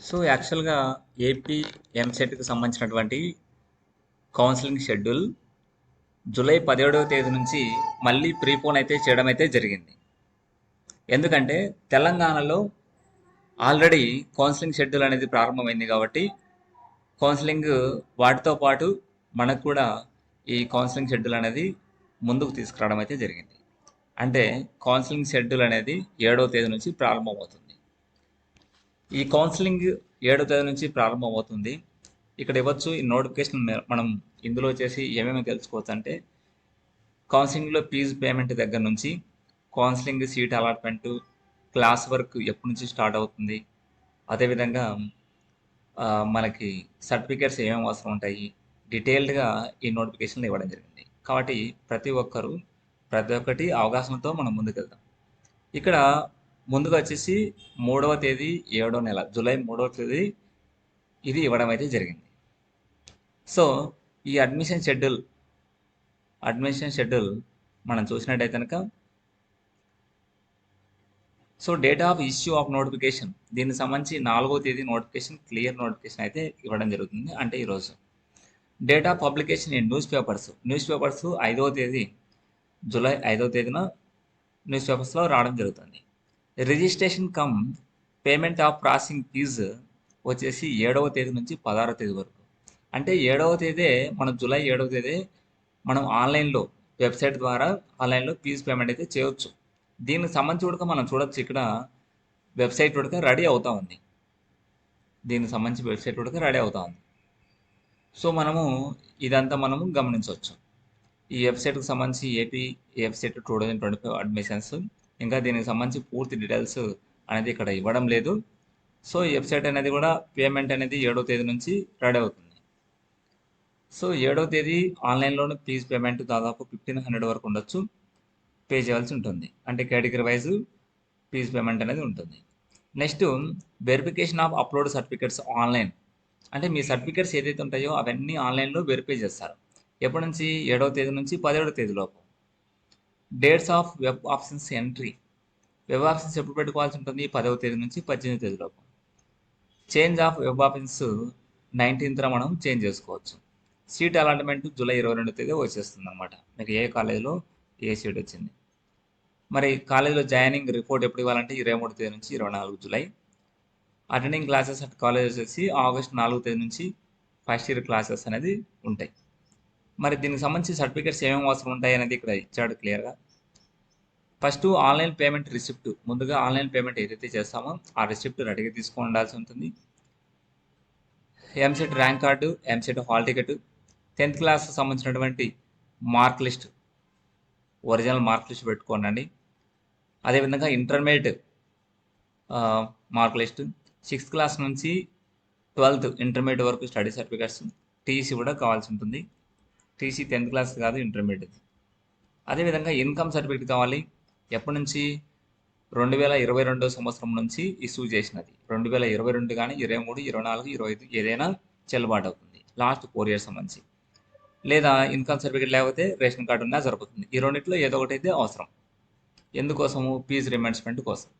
So యాక్చువల్గా AP ఎంసెట్కి సంబంధించినటువంటి counselling schedule July 17వ తేదీ నుంచి మళ్ళీ ప్రీపోన్ అయితే చేయడం అయితే జరిగింది. ఎందుకంటే తెలంగాణలో ఆల్రెడీ కౌన్సిలింగ్ షెడ్యూల్ అనేది ప్రారంభమైంది కాబట్టి కౌన్సిలింగ్ వాటితో పాటు మనకు కూడా ఈ కౌన్సిలింగ్ షెడ్యూల్ అనేది ముందుకు తీసుకురావడం అయితే జరిగింది. అంటే కౌన్సిలింగ్ షెడ్యూల్ అనేది 7వ తేదీ నుంచి ప్రారంభమవుతుంది. ఈ కౌన్సిలింగ్ 7వ తేదీ నుంచి ప్రారంభమవుతుంది. ఇక్కడ ఇవ్వచ్చు ఈ నోటిఫికేషన్ మనం ఇందులో వచ్చేసి ఏమేమి తెలుసుకోవచ్చు అంటే కౌన్సిలింగ్లో ఫీజు పేమెంట్ దగ్గర నుంచి counselling seat allotment class work ఎప్పటి నుంచి స్టార్ట్ అవుతుంది, అదేవిధంగా మనకి సర్టిఫికేట్స్ ఏమేమి అవసరం ఉంటాయి డీటెయిల్డ్గా ఈ నోటిఫికేషన్లు ఇవ్వడం జరిగింది. కాబట్టి ప్రతి ఒక్కటి అవగాహనతో మనం ముందుకెళ్దాం. ఇక్కడ ముందుగా వచ్చేసి 3వ తేదీ 7వ నెల జూలై 3వ తేదీ ఇది ఇవ్వడం అయితే జరిగింది. సో ఈ అడ్మిషన్ షెడ్యూల్ మనం చూసినట్టయితే కనుక so date of issue of notification దీనికి సంబంధించి 4వ తేదీ నోటిఫికేషన్ క్లియర్ నోటిఫికేషన్ అయితే ఇవ్వడం జరుగుతుంది. అంటే ఈరోజు date of publication in newspapers 5వ తేదీ జూలై 5వ తేదీన న్యూస్ పేపర్స్లో రావడం జరుగుతుంది. Registration cum payment of processing fee వచ్చేసి 7వ తేదీ నుంచి 16వ తేదీ వరకు. అంటే 7వ తేదీ మనం జూలై 7వ తేదీ మనం ఆన్లైన్లో వెబ్సైట్ ద్వారా ఆన్లైన్లో ఫీజు పేమెంట్ అయితే చేయవచ్చు. దీనికి సంబంధించి కూడా మనం చూడొచ్చు, ఇక్కడ వెబ్సైట్ కూడా రెడీ అవుతా ఉంది. దీనికి సంబంధించి వెబ్సైట్ కూడా రెడీ అవుతా ఉంది. సో మనము ఇదంతా మనము గమనించవచ్చు. ఈ వెబ్సైట్కి సంబంధించి ఏపీ వెబ్సైట్ 2025 అడ్మిషన్స్ ఇంకా దీనికి సంబంధించి పూర్తి డీటెయిల్స్ అనేది ఇక్కడ ఇవ్వడం లేదు. సో ఈ వెబ్సైట్ అనేది కూడా పేమెంట్ అనేది 7వ తేదీ నుంచి రెడీ అవుతుంది. సో 7వ తేదీ ఆన్లైన్లోనే ఫీజు పేమెంట్ దాదాపు 1500 వరకు ఉండొచ్చు, పే చేయాల్సి ఉంటుంది. అంటే కేటగిరీ వైజ్ ఫీజు పేమెంట్ అనేది ఉంటుంది. Next verification of upload certificates online. అంటే మీ సర్టిఫికేట్స్ ఏదైతే ఉంటాయో అవన్నీ ఆన్లైన్లో వెరిఫై చేస్తారు. ఎప్పటి నుంచి 7వ తేదీ నుంచి 17వ తేదీ లోపు. Dates of web options entry, web options ఎప్పుడు పెట్టుకోవాల్సి ఉంటుంది 10వ తేదీ నుంచి 18వ తేదీ లోపు. Change of web options 19th మనం చేంజ్ చేసుకోవచ్చు. సీట్ అలాట్మెంట్ జూలై 22వ తేదీ వచ్చేస్తుంది అనమాట. మీకు ఏ కాలేజీలో ఏ సీట్ వచ్చింది. మరి కాలేజీలో జాయినింగ్ రిపోర్ట్ ఎప్పుడు ఇవ్వాలంటే 23వ తేదీ నుంచి 24 July. Attending classes at college వచ్చేసి ఆగస్ట్ 4వ తేదీ నుంచి ఫస్ట్ ఇయర్ క్లాసెస్ అనేది ఉంటాయి. మరి దీనికి సంబంధించి సర్టిఫికేట్స్ ఏమేమి అవసరం ఉంటాయి అనేది ఇక్కడ ఇచ్చాడు క్లియర్గా. ఫస్ట్ ఆన్లైన్ పేమెంట్ రిసిప్ట్, ముందుగా ఆన్లైన్ పేమెంట్ ఏదైతే చేస్తామో ఆ రిసిప్ట్ రెడీగా తీసుకొని ఉండాల్సి ఉంటుంది. EAMCET rank card, EAMCET hall ticket, 10th class సంబంధించినటువంటి mark list, original mark list పెట్టుకోనండి. అదేవిధంగా intermediate mark list, 6th class నుంచి 12th ఇంటర్మీడియట్ వరకు స్టడీ సర్టిఫికేట్స్, టీసీ కూడా కావాల్సి ఉంటుంది. టీసీ 10th క్లాస్ కాదు, ఇంటర్మీడియట్. అదేవిధంగా ఇన్కమ్ సర్టిఫికేట్ కావాలి. ఎప్పటి నుంచి 2022 సంవత్సరం నుంచి ఇష్యూ చేసినది. 2022 కానీ 23, 24, 25 ఏదైనా చెల్లుబాటు అవుతుంది. లాస్ట్ 4 years సంబంధించి. లేదా ఇన్కమ్ సర్టిఫికేట్ లేకపోతే రేషన్ కార్డు ఉన్నా సరిపోతుంది. ఈ రెండిట్లో ఏదో ఒకటి అయితే అవసరం. ఎందుకోసము? ఫీజు రిమెంబర్స్మెంట్ కోసం.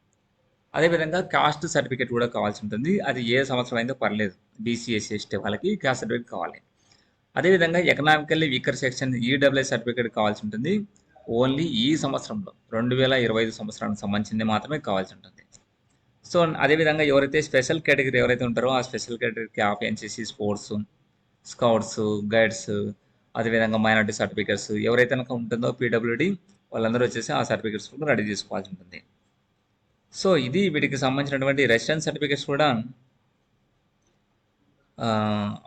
అదేవిధంగా కాస్ట్ సర్టిఫికేట్ కూడా కావాల్సి ఉంటుంది. అది ఏ సంవత్సరం అయిందో పర్లేదు, బీసీ ఎస్సీ ఎస్టీ వాళ్ళకి కాస్ట్ సర్టిఫికేట్ కావాలి. అదేవిధంగా economically weaker section EWS certificate కావాల్సి ఉంటుంది. ఓన్లీ ఈ సంవత్సరంలో 2025 సంవత్సరానికి సంబంధించింది మాత్రమే కావాల్సి ఉంటుంది. సో అదేవిధంగా ఎవరైతే స్పెషల్ కేటగిరీ ఎవరైతే ఉంటారో ఆ స్పెషల్ కేటగిరీకి of NCC, sports, scouts, guides, అదేవిధంగా మైనారిటీ సర్టిఫికేట్స్ ఎవరైతే కనుక ఉంటుందో పీడబ్ల్యూడి వాళ్ళందరూ వచ్చేసి ఆ సర్టిఫికేట్స్ కూడా రెడీ చేసుకోవాల్సి ఉంటుంది. సో ఇది వీటికి సంబంధించినటువంటి రెసిడెన్స్ సర్టిఫికేట్స్ కూడా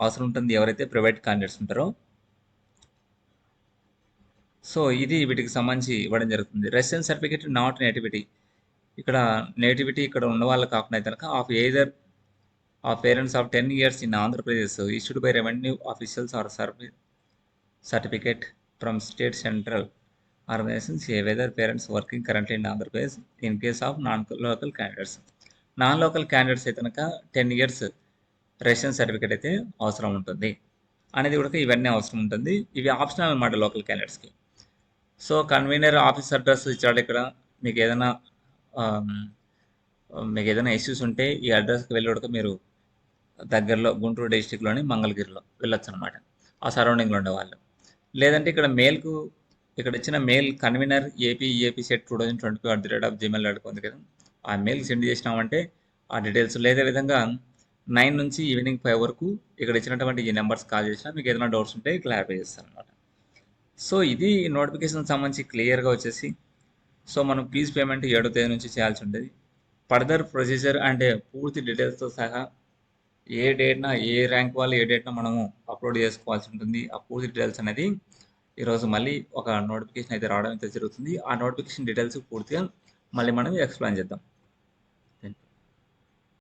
అవసరం ఉంటుంది ఎవరైతే ప్రైవేట్ క్యాండిడేట్స్ ఉంటారో. సో ఇది వీటికి సంబంధించి ఇవ్వడం జరుగుతుంది. రెసిడెన్స్ సర్టిఫికేట్ నాట్ నేటివిటీ, ఇక్కడ నేటివిటీ ఇక్కడ ఉన్న వాళ్ళు కాకుండా అయితే కనుక ఆఫ్ ఎయిదర్ ఆ parents of 10 years in Andhra Pradesh issued by revenue officials are certificate from state central organisations weather parents working currently in Andhra Pradesh in case of non local candidates. Non local candidates అయితే కనుక 10 years residence certificate అయితే అవసరం ఉంటుంది అనేది కూడా ఇవన్నీ అవసరం ఉంటుంది. ఇవి ఆప్షనల్ అనమాట లోకల్ క్యాండిడేట్స్కి. సో కన్వీనర్ ఆఫీస్ అడ్రస్ ఇచ్చాడు ఇక్కడ. మీకు ఏదైనా ఇష్యూస్ ఉంటే ఈ అడ్రస్కి వెళ్ళి కూడా మీరు దగ్గరలో గుంటూరు డిస్టిక్లోని మంగళగిరిలో వెళ్ళొచ్చు అనమాట, ఆ సరౌండింగ్లో ఉండే వాళ్ళు. లేదంటే ఇక్కడ మెయిల్కు, ఇక్కడ ఇచ్చిన మెయిల్ కన్వీనర్ ఏపీ సెట్ 2025 ఉంది కదా, ఆ మెయిల్ సెండ్ చేసినామంటే ఆ డీటెయిల్స్, లేదా విధంగా 9 నుంచి ఈవినింగ్ 5 వరకు ఇక్కడ ఇచ్చినటువంటి ఈ నెంబర్స్ కాల్ చేసినా మీకు ఏదైనా డౌట్స్ ఉంటే క్లారిఫై చేస్తాను అనమాట. సో ఇది నోటిఫికేషన్ సంబంధించి క్లియర్గా వచ్చేసి, సో మనం ఫీజ్ పేమెంట్ 7వ తేదీ నుంచి చేయాల్సి ఉంటుంది. ఫర్దర్ ప్రొసీజర్ అంటే పూర్తి డీటెయిల్స్తో సహా ఏ డేట్న ఏ ర్యాంక్ వాళ్ళు ఏ డేట్న మనము అప్లోడ్ చేసుకోవాల్సి ఉంటుంది, ఆ పూర్తి డీటెయిల్స్ అనేది ఈరోజు మళ్ళీ ఒక నోటిఫికేషన్ అయితే రావడం అయితే జరుగుతుంది. ఆ నోటిఫికేషన్ డీటెయిల్స్ పూర్తిగా మళ్ళీ మనం ఎక్స్ప్లెయిన్ చేద్దాం.